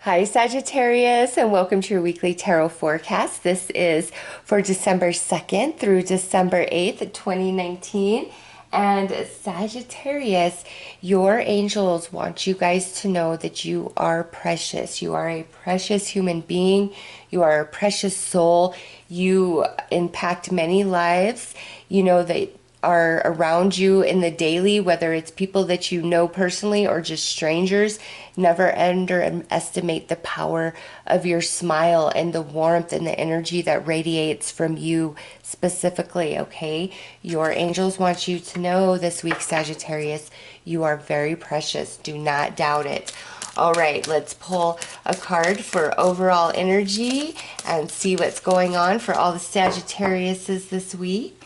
Hi, Sagittarius, and welcome to your weekly tarot forecast. This is for December 2nd through December 8th, 2019. And Sagittarius, your angels want you guys to know that you are precious. You are a precious human being. You are a precious soul. You impact many lives. You know that are around you in the daily, whether it's people that you know personally or just strangers. Never underestimate the power of your smile and the warmth and the energy that radiates from you specifically, okay? Your angels want you to know this week, Sagittarius, you are very precious. Do not doubt it. All right, let's pull a card for overall energy and see what's going on for all the Sagittariuses this week.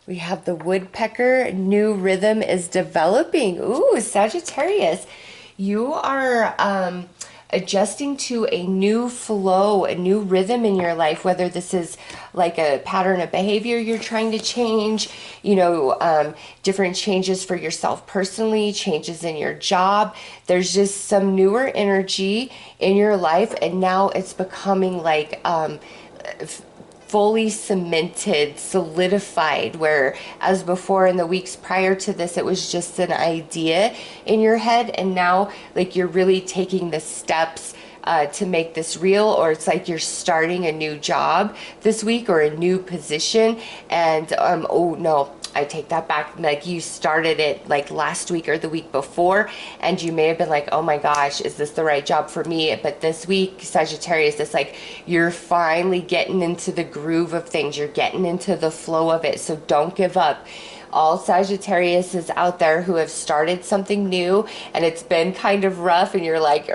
We have the woodpecker. New rhythm is developing. Ooh, Sagittarius, you are adjusting to a new flow, a new rhythm in your life, whether this is like a pattern of behavior you're trying to change, different changes for yourself personally, changes in your job. There's just some newer energy in your life, and now it's becoming like fully cemented, solidified, where as before in the weeks prior to this it was just an idea in your head, and now like you're really taking the steps to make this real, or it's like you're starting a new job this week or a new position. And oh no, I take that back. Like you started it like last week or the week before, and you may have been like, oh my gosh, is this the right job for me? But this week, Sagittarius, it's like you're finally getting into the groove of things. You're getting into the flow of it. So don't give up. All Sagittarius is out there who have started something new and it's been kind of rough, and you're like,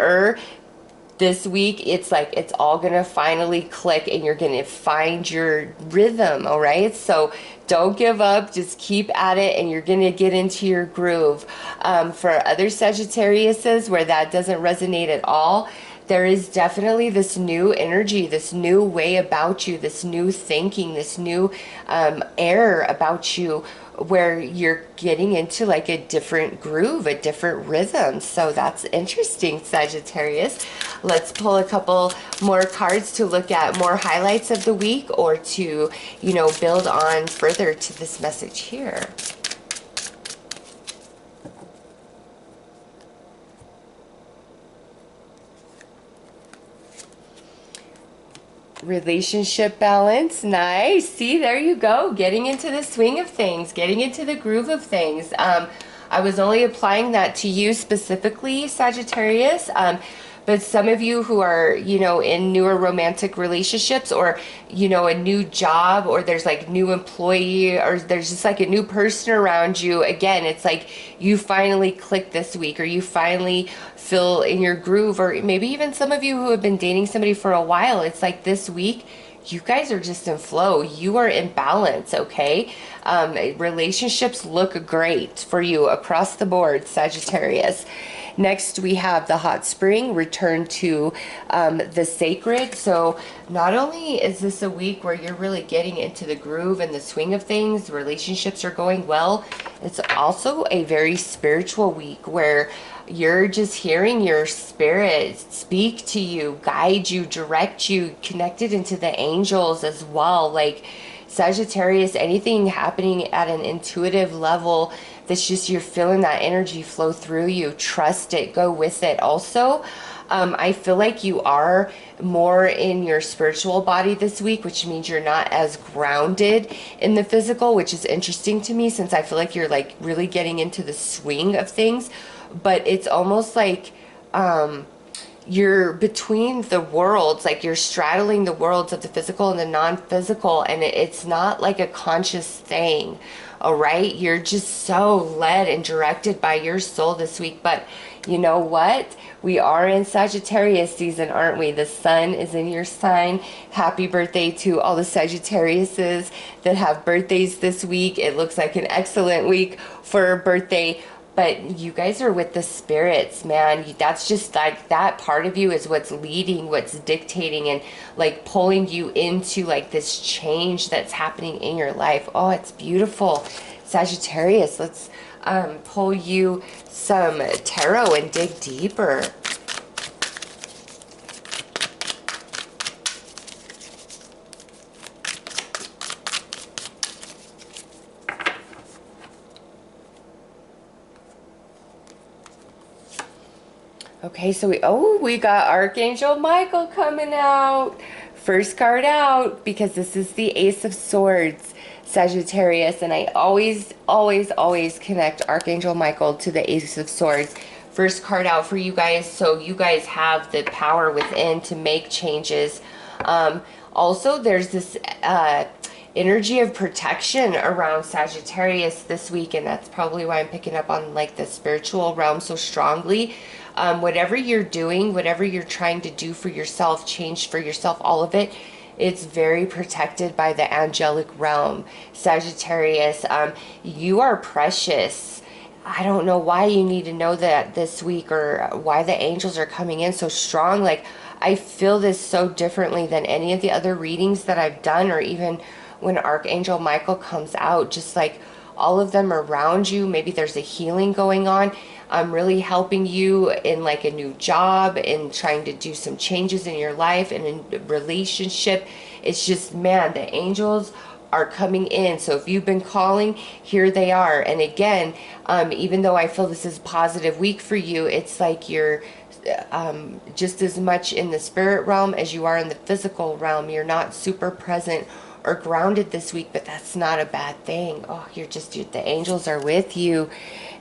this week it's like it's all gonna finally click and you're gonna find your rhythm. All right, so don't give up, just keep at it and you're gonna get into your groove. For other Sagittariuses where that doesn't resonate at all, there is definitely this new energy, this new way about you, this new thinking, this new air about you, where you're getting into like a different groove, a different rhythm. So that's interesting, Sagittarius. Let's pull a couple more cards to look at more highlights of the week, or to, build on further to this message here. Relationship balance. Nice. See, there you go. Getting into the swing of things, getting into the groove of things. I was only applying that to you specifically, Sagittarius. But some of you who are, in newer romantic relationships, or, a new job, or there's like new employee, or there's just like a new person around you. Again, it's like you finally click this week, or you finally feel in your groove, or maybe even some of you who have been dating somebody for a while. It's like this week, you guys are just in flow. You are in balance, okay? Relationships look great for you across the board, Sagittarius. Next, we have the hot spring, return to the sacred. So not only is this a week where you're really getting into the groove and the swing of things, relationships are going well, it's also a very spiritual week where you're just hearing your spirit speak to you, guide you, direct you, connected into the angels as well. Like Sagittarius, anything happening at an intuitive level, that's just you're feeling that energy flow through you. Trust it, go with it. Also, I feel like you are more in your spiritual body this week, which means you're not as grounded in the physical, which is interesting to me, since I feel like you're like really getting into the swing of things. But it's almost like you're between the worlds, like you're straddling the worlds of the physical and the non-physical, and it's not like a conscious thing. All right, you're just so led and directed by your soul this week. But you know what? We are in Sagittarius season, aren't we? The sun is in your sign. Happy birthday to all the Sagittariuses that have birthdays this week. It looks like an excellent week for a birthday. But you guys are with the spirits, man. That's just like that part of you is what's leading, what's dictating, and like pulling you into like this change that's happening in your life. Oh, it's beautiful. Sagittarius, let's pull you some tarot and dig deeper. Okay, so we got Archangel Michael coming out. First card out, because this is the Ace of Swords, Sagittarius, and I always, always, always connect Archangel Michael to the Ace of Swords. First card out for you guys, so you guys have the power within to make changes. Also, there's this energy of protection around Sagittarius this week, and that's probably why I'm picking up on like the spiritual realm so strongly. Whatever you're doing, whatever you're trying to do for yourself, change for yourself, all of it, it's very protected by the angelic realm. Sagittarius, you are precious. I don't know why you need to know that this week, or why the angels are coming in so strong. Like, I feel this so differently than any of the other readings that I've done, or even when Archangel Michael comes out, just like all of them around you. Maybe there's a healing going on. I'm really helping you in like a new job, in trying to do some changes in your life and in a relationship. It's just, man, the angels are coming in. So if you've been calling, here they are. And again, even though I feel this is a positive week for you, it's like you're just as much in the spirit realm as you are in the physical realm. You're not super present or grounded this week, but that's not a bad thing. Oh, the angels are with you.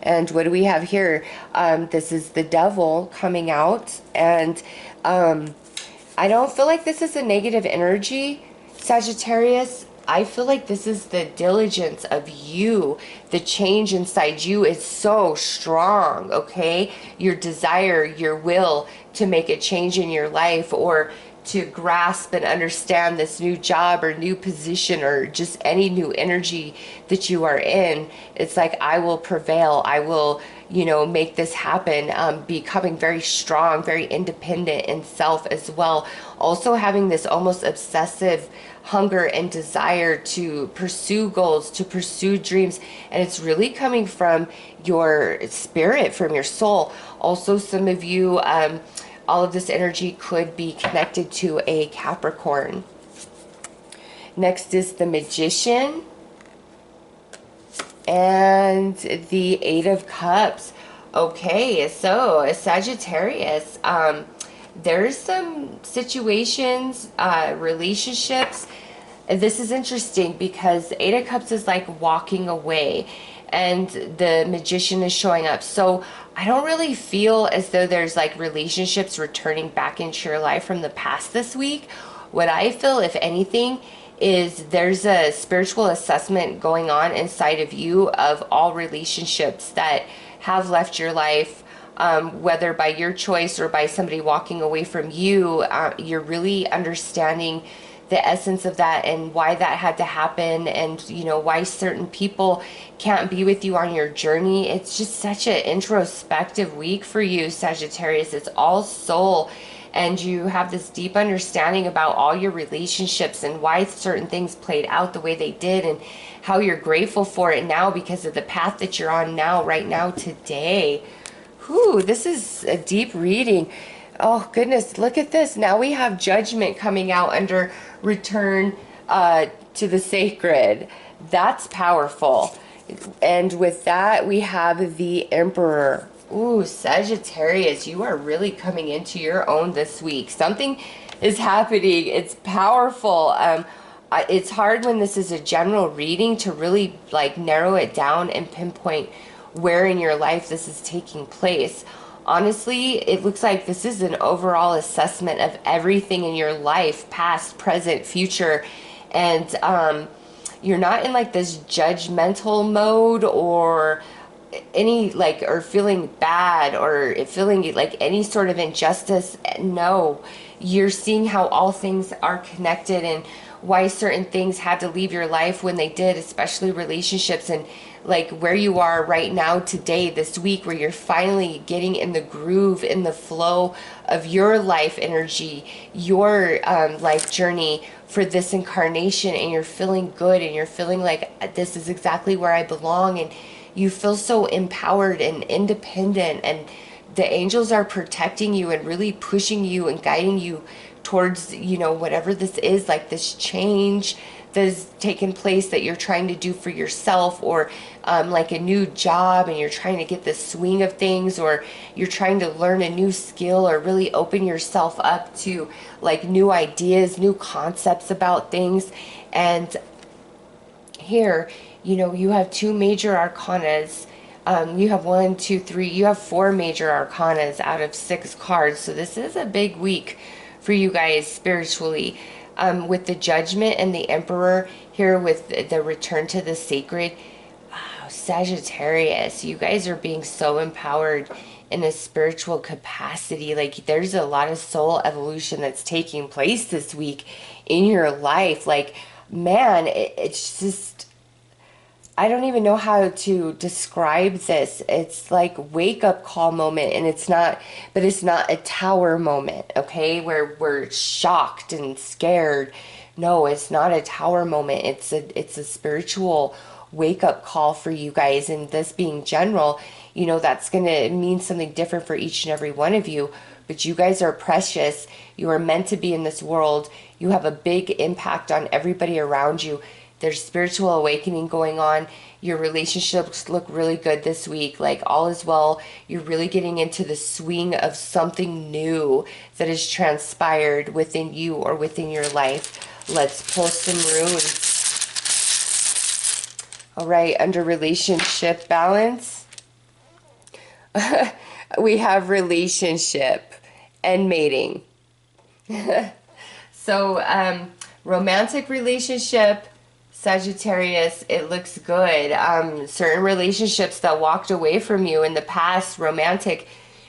And what do we have here? This is the devil coming out, and I don't feel like this is a negative energy, Sagittarius. I feel like this is the diligence of you. The change inside you is so strong, okay? Your desire, your will to make a change in your life, or to grasp and understand this new job or new position, or just any new energy that you are in. It's like, I will prevail. I will, make this happen. Becoming very strong, very independent in self as well. Also having this almost obsessive hunger and desire to pursue goals, to pursue dreams. And it's really coming from your spirit, from your soul. Also, some of you, all of this energy could be connected to a Capricorn. Next is the Magician and the Eight of Cups. Okay, so a Sagittarius, there's some situations, relationships. This is interesting because Eight of Cups is like walking away, and the Magician is showing up. So I don't really feel as though there's like relationships returning back into your life from the past this week. What I feel, if anything, is there's a spiritual assessment going on inside of you of all relationships that have left your life, whether by your choice or by somebody walking away from you. You're really understanding the essence of that and why that had to happen, and why certain people can't be with you on your journey. It's just such an introspective week for you, Sagittarius. It's all soul, and you have this deep understanding about all your relationships and why certain things played out the way they did, and how you're grateful for it now because of the path that you're on now, right now, today. Whew, this is a deep reading. Oh goodness, look at this. Now we have Judgment coming out under Return to the Sacred. That's powerful. And with that, we have the Emperor. Ooh, Sagittarius, you are really coming into your own this week. Something is happening. It's powerful. It's hard when this is a general reading to really like narrow it down and pinpoint where in your life this is taking place. Honestly, it looks like this is an overall assessment of everything in your life, past, present, future. And you're not in like this judgmental mode or any like, or feeling bad or feeling like any sort of injustice. No, you're seeing how all things are connected and why certain things had to leave your life when they did, especially relationships, and like where you are right now today, this week, where you're finally getting in the groove, in the flow of your life energy, your life journey for this incarnation, and you're feeling good, and you're feeling like this is exactly where I belong, and you feel so empowered and independent, and the angels are protecting you and really pushing you and guiding you towards, you know, whatever this is, like this change that's taken place that you're trying to do for yourself, or like a new job, and you're trying to get the swing of things, or you're trying to learn a new skill, or really open yourself up to like new ideas, new concepts about things. And here, you know, you have two major arcanas. You have one, two, three, you have four major arcanas out of 6 cards. So this is a big week for you guys spiritually. With the Judgment and the Emperor here, with the return to the sacred. Oh, Sagittarius, you guys are being so empowered in a spiritual capacity. Like there's a lot of soul evolution that's taking place this week in your life. Like, man, it's just, I don't even know how to describe this. It's like wake up call moment, and it's not, but it's not a tower moment, okay? Where we're shocked and scared. No, it's not a tower moment. It's a spiritual wake up call for you guys. And this being general, you know, that's going to mean something different for each and every one of you. But you guys are precious. You are meant to be in this world. You have a big impact on everybody around you. There's spiritual awakening going on. Your relationships look really good this week. Like all is well. You're really getting into the swing of something new that has transpired within you or within your life. Let's pull some runes. All right, under relationship balance, we have relationship and mating. So, romantic relationship, Sagittarius, it looks good. Certain relationships that walked away from you in the past, romantic,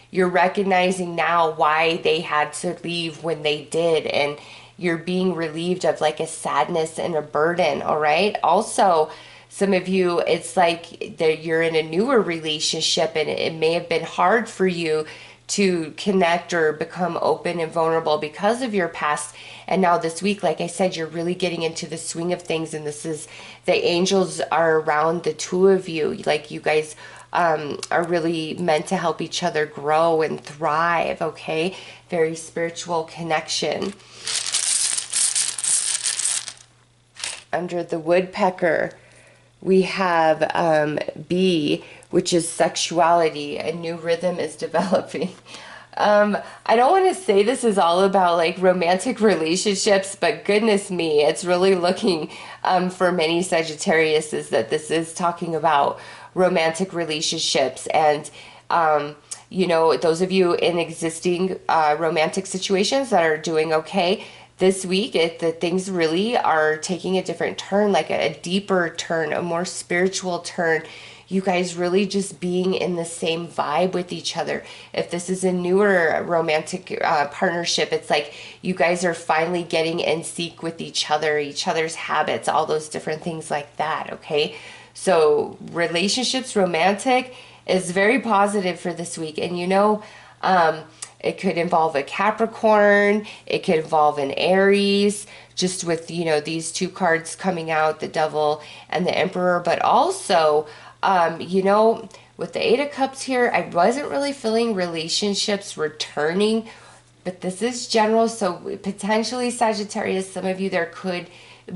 you're recognizing now why they had to leave when they did, and you're being relieved of like a sadness and a burden, all right? Also, some of you, it's like that you're in a newer relationship, and it may have been hard for you to connect or become open and vulnerable because of your past. And now this week, like I said, you're really getting into the swing of things, and this is, the angels are around the two of you. Like you guys are really meant to help each other grow and thrive, okay? Very spiritual connection. Under the woodpecker, we have B, which is sexuality. A new rhythm is developing. I don't want to say this is all about like romantic relationships, but goodness me, it's really looking for many Sagittariuses that this is talking about romantic relationships. And you know, those of you in existing romantic situations that are doing okay, this week, the things really are taking a different turn, like a deeper turn, a more spiritual turn. You guys really just being in the same vibe with each other. If this is a newer romantic partnership, it's like you guys are finally getting in sync with each other's habits, all those different things like that, okay? So relationships, romantic, is very positive for this week. And you know, it could involve a Capricorn. It could involve an Aries, just with, you know, these two cards coming out, the Devil and the Emperor. But also, you know, with the Eight of Cups here, I wasn't really feeling relationships returning. But this is general. So potentially, Sagittarius, some of you, there could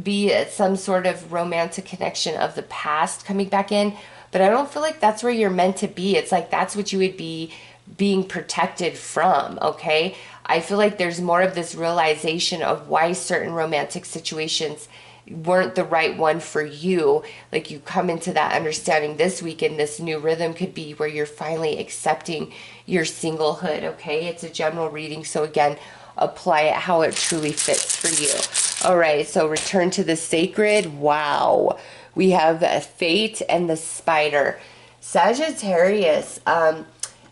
be some sort of romantic connection of the past coming back in. But I don't feel like that's where you're meant to be. It's like that's what you would be being protected from, okay? I feel like there's more of this realization of why certain romantic situations weren't the right one for you. Like you come into that understanding this week, and this new rhythm could be where you're finally accepting your singlehood, okay? It's a general reading, so again, apply it how it truly fits for you. All right, so return to the sacred. Wow. We have Fate and the Spider. Sagittarius,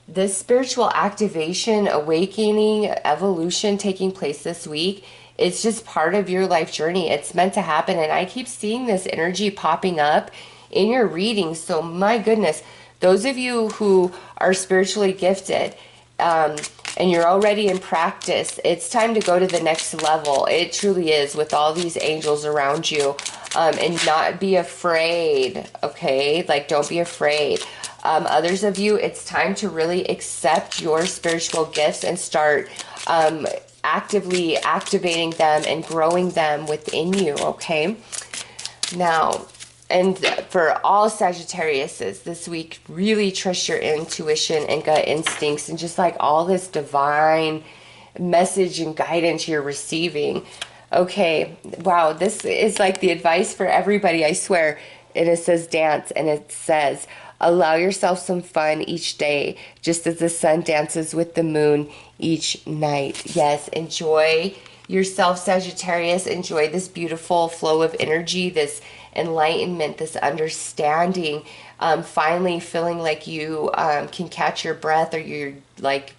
this spiritual activation, awakening, evolution taking place this week It's just part of your life journey. It's meant to happen. And I keep seeing this energy popping up in your readings. So my goodness, those of you who are spiritually gifted, and you're already in practice, it's time to go to the next level. It truly is, with all these angels around you. And not be afraid, okay? Like, don't be afraid. Others of you, it's time to really accept your spiritual gifts and start actively activating them and growing them within you, okay? Now, and for all Sagittariuses this week, really trust your intuition and gut instincts and just like all this divine message and guidance you're receiving. Okay, wow, this is like the advice for everybody, I swear. And it says dance, and it says allow yourself some fun each day, just as the sun dances with the moon each night. Yes, enjoy yourself, Sagittarius. Enjoy this beautiful flow of energy, this enlightenment, this understanding, finally feeling like you can catch your breath, or you're like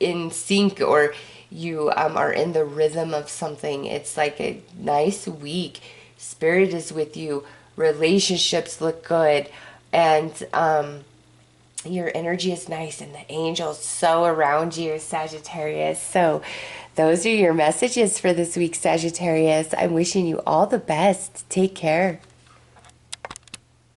in sync, or you are in the rhythm of something. It's like a nice week. Spirit is with you. Relationships look good. And your energy is nice, and the angels so around you, Sagittarius. So those are your messages for this week, Sagittarius. I'm wishing you all the best. Take care.